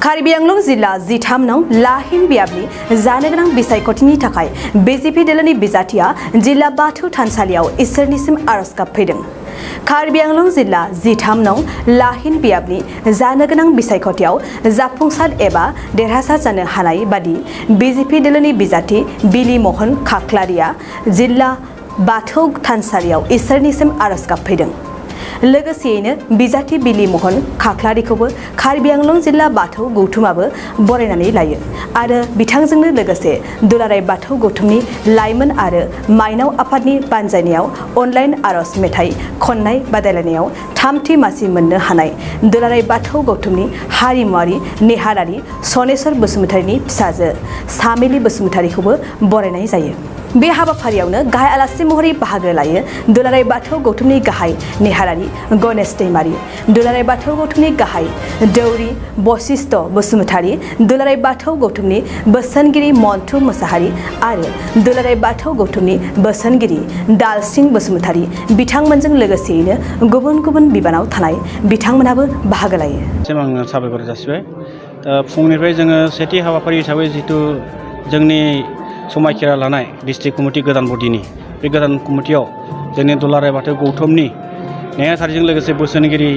कार्बि आंलं जिल्ला 13 नं लाहिन बियाबनि जानो गोनां बिसायख'थिनि थाखाय बिजेपि दोलोनि बिजाथिया जिल्ला बाथौ थानसालियाव इसोरनिसिम आरज गाबफैदों। कार्बि आंलं जिल्ला 13 नं लाहिन बियाबनि जानो गोनां बिसायख'थियाव जाफुंसार एबा देरहासार जानो हानाय बादि बिजेपि दोलोनि बिजाथि बिलि महन खाख्लारिया जिल्ला बाथौ थानसालियाव इसोरनिसिम आरज गाबफैदों। लोगोसेयैनो बिजाथि बिलि महन खाख्लारिखौबो कार्बि आंलं जिल्ला बाथौ गौथुमाबो बरायनानै लायो आरो बिथांजोंनो लोगोसे दुलाराय बाथौ गौथुमनि लाइमोन आरो माइनाव आफादनि बानजायनायाव अनलाइन आरज मेथाइ खननाय बादायलायनायाव थामथि मासि मोननो हानाय दुलाराय बाथौ गौथुमनि हारिमुआरि नेहारारि सनेस्वर बसुमतारीनि फिसाजो सामेलि बसुमतारीखौबो बरायनाय जायो। बे हाबाफारियावनो गाहाय आलासि महरै बाहागो लायो दुलाराय बाथौ गौथुमनि गाहाय नेहारारि गणेश दैमारी, दुलाराय बाथौ गौथुमनि गाहाय दौरि बशिष्ठ बसुमतारी, दुलाराय बाथौ गौथुमनि बोसोनगिरि मन्टु मोसाहारि आरो दुलाराय बाथौ गौथुमनि बोसोनगिरि दालसिं बसुमतारी बिथांमोनजों लोगोसेयैनो गुबुन गुबुन बिबानाव थानाय बिथांमोनाबो बाहागो लायो। आं साबायखर जासिबाय। फुंनिफ्राय जोङो सेथि हाबाफारि हिसाबै जितु जोंनि समायखिरा लानाय डिस्ट्रिक्ट कमिटि गोदान बडिनि बे गोदान कमिटियाव जोंनि दुलाराय बाथौ गौथुमनि नेहाथारिजों लोगोसे बोसोनगिरि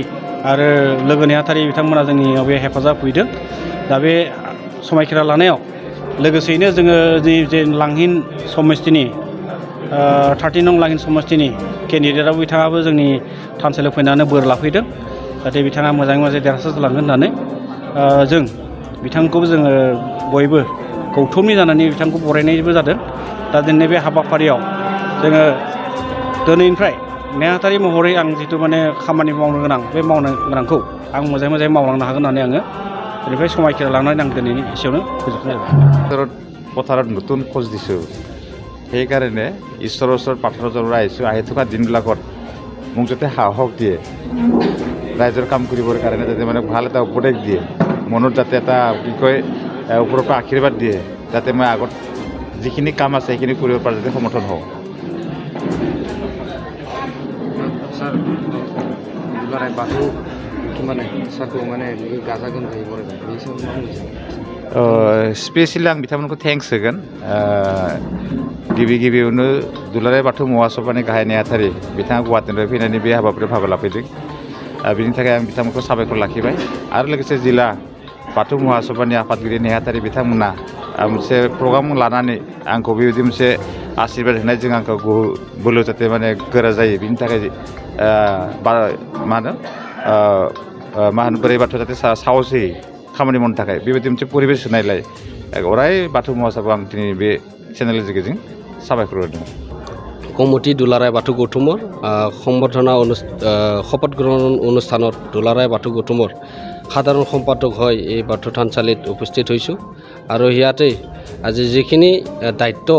आरो लोगो नेहाथारि बिथांमोना जोंनियाव बे हेफाजाब होदों। दा बे समायखिरा लानायाव लोगोसेयैनो जोङो जे लांहिन समस्तिनि 13 नं लांहिन समस्तिनि केन्डिडेटआव बिथाङाबो जोंनि थानसालियाव फैनानै बोर लाफैदों जाहाथे बिथाङा मोजाङै मोजां देरहासार जालांगोन होननानै जों बिथांखौबो जोङो बयबो गौथुमनि जानानै बिथांखौ बरायनायबो जादों। दा दिनै बे हाबाफारियाव जोङो दिनैनिफ्राय नेहाथारि महरै आं जितु खामानि मावनो गोनां बे मावनो गोनांखौ आं मोजाङै मावलांनो हागोन होननानै आङो बेनिफ्राय समायखिरा लानानै आं दिनैनि एसेयावनो फोजोबनाय जाबाय। পথাৰত নতুন খোজ দিছোঁ, সেইকাৰণে ঈশ্বৰৰ ওচৰত প্ৰাৰ্থনা জনাই আহিছোঁ। আহি থকা দিনবিলাকত মোক যাতে সাহস দিয়ে, ৰাইজৰ কাম কৰিবৰ কাৰণে যাতে ভাল এটা উপদেশ দিয়ে, মনত যাতে এটা কি কয় ওপৰৰ পৰা আশীৰ্বাদ দিয়ে, যাতে মই আগত যিখিনি কাম আছে সেইখিনি কৰিব পৰা যাতে সমৰ্থন হওঁ। স্যার দুলারায় বাথৌ সারखौ गाजा गोमजायै बरायबाय बेनि सायाव स्पेसियेलि आं बिथांमोनखौ थेंक्स होगोन। गिबियावनो दुलाराय बाथौ महासभानि गाहाय नेहाथारि बिथाङा गुवाहाटीनिफ्राय फैनानै बे हाबाफारियाव बाहागो लाफैदों। बिनि थाखाय आं बिथांमोनखौ साबायखर लाखिबाय आरो लोगोसे जिल्ला बाथौ महासभानि आफादगिरि नेहाथारि बिथांमोना मोनसे प्रग्राम लानानै आंखौ बेबायदि मोनसे आशीर्बाद होनायजों आंखौ बोलो जाते गोरा जायो। बिनि थाखाय बोराइ बाथौ जाते साहस होयो खामानि मावनो थाखाय बेबायदि मोनसे परिबेस होनायलाय अराय बाथौ महासभाखौ आं दिनै बे चेनेलनि गेजेरजों साबायखर होदों। कमिटि दुलाराय बाथौ गौथुমৰ সম্বৰ্ধনা শপত গ্ৰহণ অনুষ্ঠানত দুলাৰায় বাথৌ গৌথুমৰ সাধাৰণ সম্পাদক হৈ এই বাথৌ থানচালিত উপস্থিত হৈছোঁ আৰু ইয়াতে আজি যিখিনি দায়িত্ব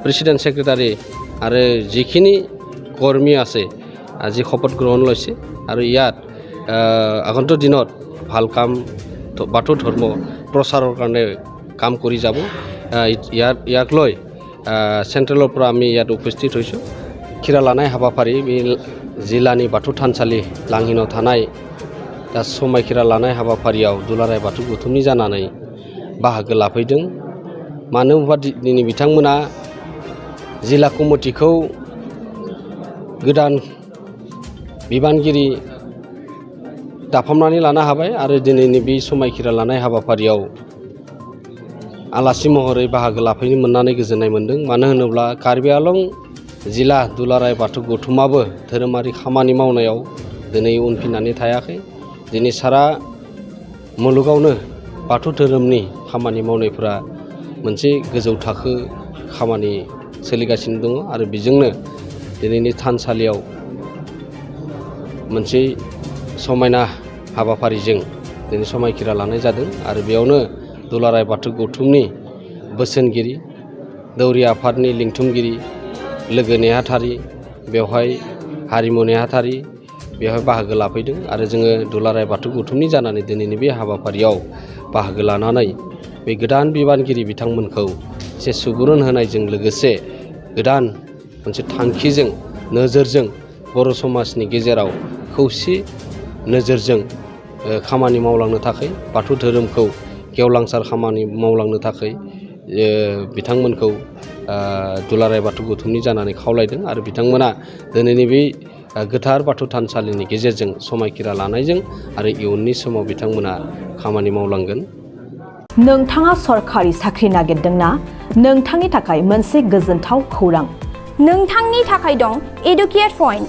প্ৰেচিডেণ্ট ছেক্ৰেটাৰী আৰু যিখিনি কৰ্মী আছে আজি শপত গ্ৰহণ লৈছে আৰু ইয়াত আগন্তুক দিনত ভাল কাম বাথৌ ধৰ্ম প্ৰচাৰৰ কাৰণে কাম কৰি যাব। ইয়াক লৈ চেণ্ট্ৰেলৰ পৰা আমি ইয়াত উপস্থিত হৈছোঁ। खिरा लानाय हाबाफारि बे जिल्लानि बाथौ थानसालि लांहिनाव थानाय दा समायखिरा लानाय हाबाफारियाव दुलाराय बाथौ गौथुमनि जानानै बाहागो लाफैदों। मानो होनबा दिनै बिथांमोना जिल्ला कमिटिखौ गोदान बिबानगिरि दाफामनानै लानो हाबाय आरो दिनैनि बे समायखिरा लानाय हाबाफारियाव आलासि महरै बाहागो लाफैनो मोननानै गोजोननाय मोन्दों। मानो होनोब्ला कार्बि आंलं जिल्ला दुलाराय बाथौ गौथुमाबो धोरोमारि खामानि मावनायाव दिनै उनफिननानै थायाखै। दिनै सारा मुलुगावनो बाथौ धोरोमनि खामानि मावनायफोरा मोनसे गोजौ थाखो खामानि सोलिगासिनो दङ आरो बेजोंनो दिनैनि थानसालियाव मोनसे समायना हाबाफारिजों दिनै समायखिरा लानाय जादों आरो बेयावनो दुलाराय बाथौ गौथुमनि बोसोनगिरि दौरि आफादनि लिंथुमगिरि लोगो नेहाथारि बेवहाय हारिमु नेहाथारि बेवहाय बाहागो लाफैदों आरो जोङो दुलाराय बाथौ गौथुमनि जानानै दिनैनि बे हाबाफारियाव बाहागो लानानै बे गोदान बिबानगिरि बिथांमोनखौ एसे सुबुरुन होनायजों लोगोसे गोदान मोनसे थांखिजों नोजोरजों बर' समाजनि गेजेराव खौसे नोजोरजों खामानि मावलांनो थाखाय बाथौ धोरोमखौ गेवलांसार खामानि मावलांनो थाखाय बिथांमोनखौ दुलाराय बाथौ गौथुमनि जानानै खावलायदों आरो बिथांमोना दिनैनि बे गोथार बाथौ थानसालिनि गेजेरजों समायखिरा लानायजों आरो इयुननि समाव बिथांमोना खामानि मावलांगोन। नोंथाङा सरखारि साख्रि नागिरदोंना? नोंथांनि थाखाय मोनसे गोजोनथाव खौरां। नोंथांनि थाखाय दं एडुकेट पइन्ट,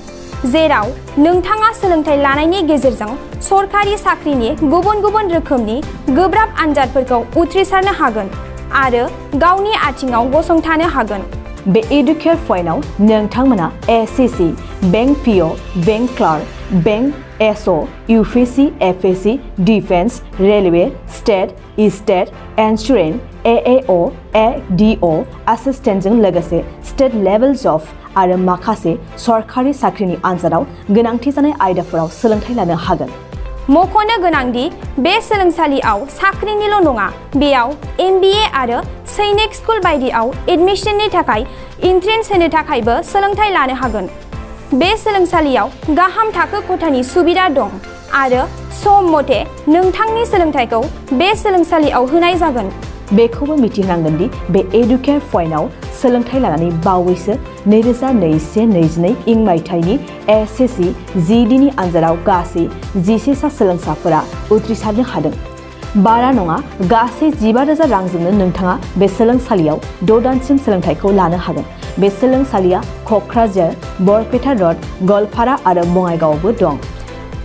जेराव नोंथाङा सोलोंथाइ लानायनि गेजेरजों सरखारि साख्रिनि गुबुन गुबुन रोखोमनि गोब्राब आनजादफोरखौ उथ्रिसारनो हागोन आरो गावनि आथिङाव गसंथानो हागोन। बे एडुकेट पइन्टआव नोंथांमोना SSC, bank PO, bank clerk, bank SO, UPSC, एफएससि, defence, railway, state insurance, AAO, ADO एसिस्टेन्टजों लोगोसे स्टेट लेभेल जब आरो माखासे सरखारि साख्रिनि आनजादाव गोनांथि जानाय आयदाफोराव सोलोंथाइ लानो हागोन। मख'नो गोनांदि बे सोलोंसालियाव साख्रिनिल' नङा, बेयाव MBA आरो सैनिक स्कुल बायदियाव एडमिशननि थाखाय एन्ट्रेन्स होनो थाखायबो सोलोंथाइ लानो हागोन। बे सोलोंसालियाव गाहाम थाखो खथानि सुबिदा दं आरो सम मथे नोंथांनि सोलोंथाइखौ बे सोलोंसालियाव होनाय जागोन। बेखौबो मिथिनांगोन दि बे एडुकेट पइन्टआव सोलोंथाइ लानानै बावैसो 2021-22 इं मायथाइनि एसएससि GDनि आनजादाव गासै 11 सा सोलोंसाफोरा उथ्रिसारनो हादों। बारा नङा, गासै 15,000 रांजोंनो नोंथाङा बे सोलोंसालियाव 6 दानसिम सोलोंथाइखौ लानो हागोन। बे सोलोंसालिया क'क्राझार, बरपेटा र'ड, गवालपारा आरो बङाइगावआवबो दं।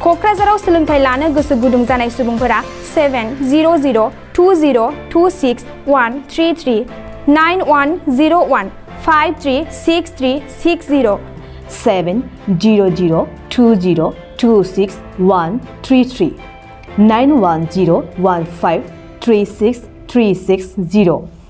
क'क्राझाराव सोलोंथाइ लानो गोसो गुदुं जानाय सुबुंफोरा 70020261133 9101536360 70020261133 9101536360